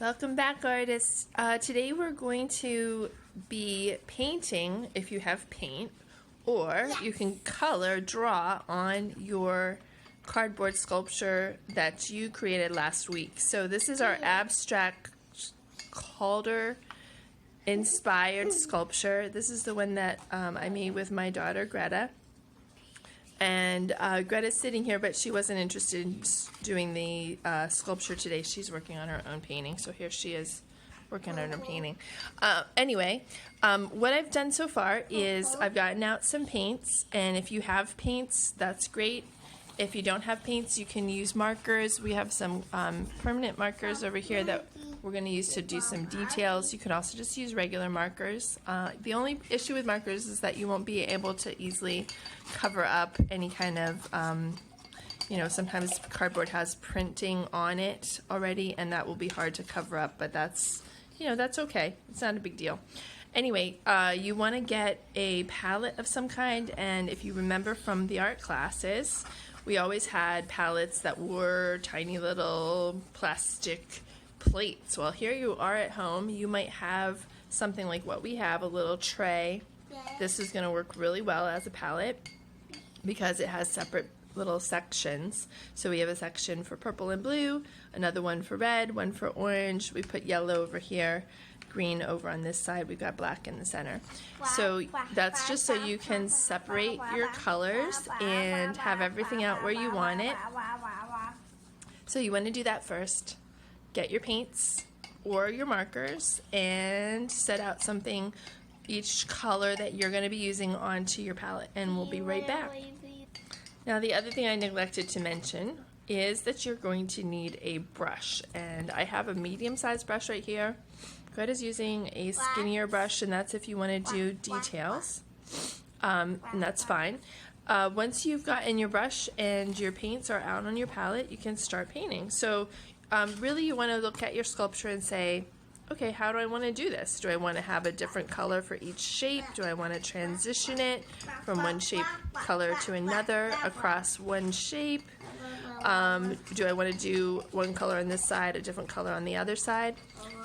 Welcome back, artists. Today we're going to be painting, if you have paint, or you can draw on your cardboard sculpture that you created last week. So this is our abstract Calder inspired sculpture. This is the one that I made with my daughter Greta. And Greta's sitting here, but she wasn't interested in doing the sculpture today. She's working on her own painting. So here she is working on her painting. Anyway, what I've done so far is I've gotten out some paints. And if you have paints, that's great. If you don't have paints, you can use markers. We have some permanent markers over here that we're going to use to do some details. You can also just use regular markers. The only issue with markers is that you won't be able to easily cover up any kind of, sometimes cardboard has printing on it already, and that will be hard to cover up, but that's okay. It's not a big deal. Anyway, you want to get a palette of some kind, and if you remember from the art classes, we always had palettes that were tiny little plastic plates. Well, here you are at home. You might have something like what we have, a little tray. This is going to work really well as a palette because it has separate little sections. So we have a section for purple and blue, another one for red, one for orange. We put yellow over here, green over on this side. We've got black in the center. So that's just so you can separate your colors and have everything out where you want it. So you want to do that first. Get your paints or your markers and set out something, each color that you're going to be using onto your palette, and we'll be right back. Now, the other thing I neglected to mention is that you're going to need a brush, and I have a medium-sized brush right here. Greta's using a skinnier brush, and that's if you want to do details, and that's fine. Once you've gotten your brush and your paints are out on your palette, you can start painting. So really you want to look at your sculpture and say, okay, how do I want to do this? Do I want to have a different color for each shape? Do I want to transition it from one shape color to another across one shape? Do I want to do one color on this side, a different color on the other side?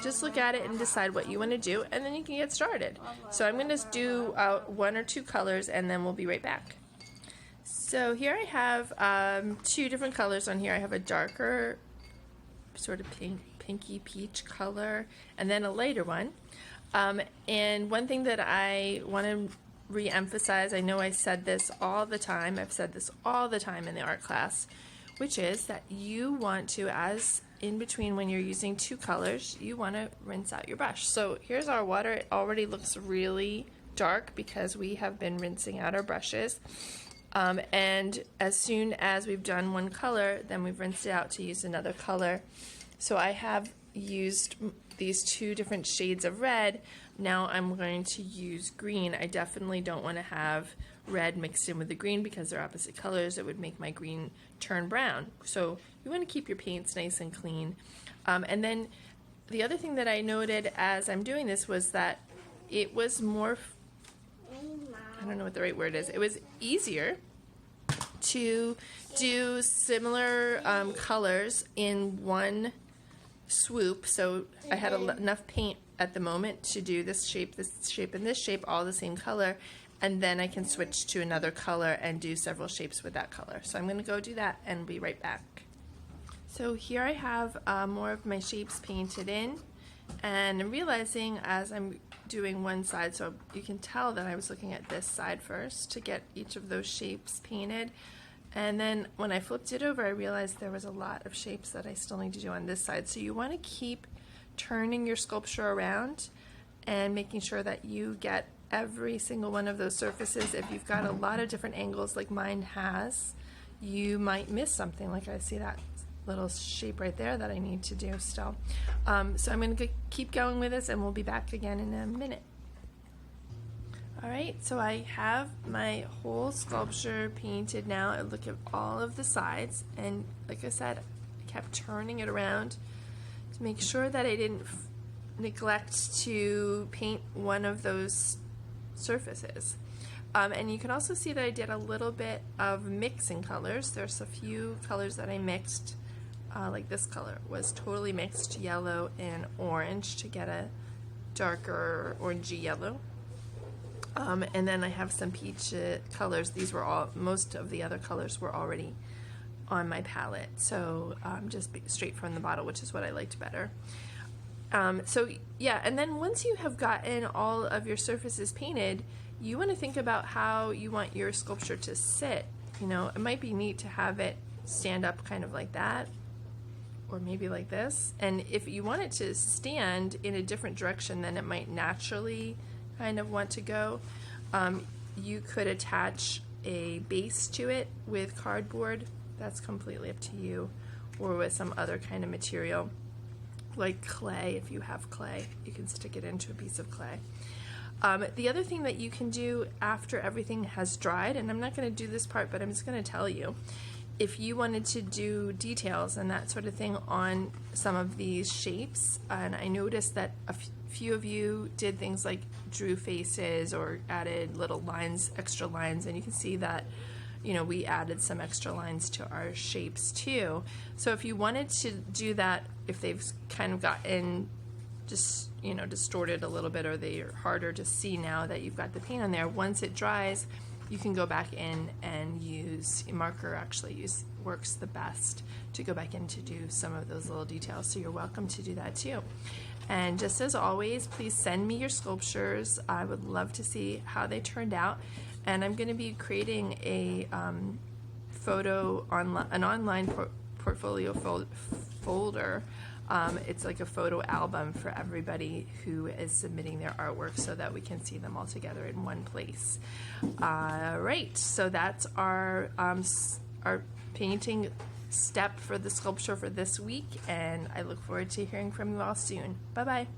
Just look at it and decide what you want to do, and then you can get started. So I'm going to do one or two colors, and then we'll be right back. So here I have two different colors on here. I have a darker sort of pinky peach color, and then a lighter one. And one thing that I want to re-emphasize, I know I said this all the time, I've said this all the time in the art class, which is that you want to, as in between when you're using two colors, you want to rinse out your brush. So here's our water. It already looks really dark because we have been rinsing out our brushes. And as soon as we've done one color, then we've rinsed it out to use another color. So I have used these two different shades of red. Now I'm going to use green. I definitely don't want to have red mixed in with the green because they're opposite colors. It would make my green turn brown. So you want to keep your paints nice and clean. And then the other thing that I noted as I'm doing this was that it was more, I don't know what the right word is, it was easier to do similar colors in one swoop. So I had enough paint at the moment to do this shape, and this shape, all the same color, and then I can switch to another color and do several shapes with that color. So I'm going to go do that and be right back. So here I have more of my shapes painted in, and I'm realizing as I'm doing one side, so you can tell that I was looking at this side first to get each of those shapes painted, and then when I flipped it over I realized there was a lot of shapes that I still need to do on this side. So you want to keep turning your sculpture around and making sure that you get every single one of those surfaces. If you've got a lot of different angles like mine has, you might miss something. Like I see that little shape right there that I need to do still. So I'm going to keep going with this, and we'll be back again in a minute. Alright, so I have my whole sculpture painted now. I look at all of the sides, and like I said, I kept turning it around to make sure that I didn't neglect to paint one of those surfaces. And you can also see that I did a little bit of mixing colors. There's a few colors that I mixed like this color, was totally mixed yellow and orange to get a darker orangey yellow. And then I have some peach colors. These were most of the other colors were already on my palette, so just straight from the bottle, which is what I liked better. So yeah, and then once you have gotten all of your surfaces painted, you want to think about how you want your sculpture to sit. You know, it might be neat to have it stand up kind of like that, or maybe like this. And if you want it to stand in a different direction than it might naturally kind of want to go, you could attach a base to it with cardboard. That's completely up to you, or with some other kind of material like clay. If you have clay, you can stick it into a piece of clay. The other thing that you can do after everything has dried, and I'm not going to do this part, but I'm just going to tell you, if you wanted to do details and that sort of thing on some of these shapes, and I noticed that a few of you did things like drew faces or added little lines, extra lines, and you can see that, you know, we added some extra lines to our shapes too. So if you wanted to do that, if they've kind of gotten just, you know, distorted a little bit, or they're harder to see now that you've got the paint on there, once it dries, you can go back in and use marker. Actually works the best to go back in to do some of those little details, so you're welcome to do that too. And just as always, please send me your sculptures. I would love to see how they turned out, and I'm going to be creating a an online portfolio folder. It's like a photo album for everybody who is submitting their artwork, so that we can see them all together in one place. Right, so that's our painting step for the sculpture for this week, and I look forward to hearing from you all soon. Bye-bye.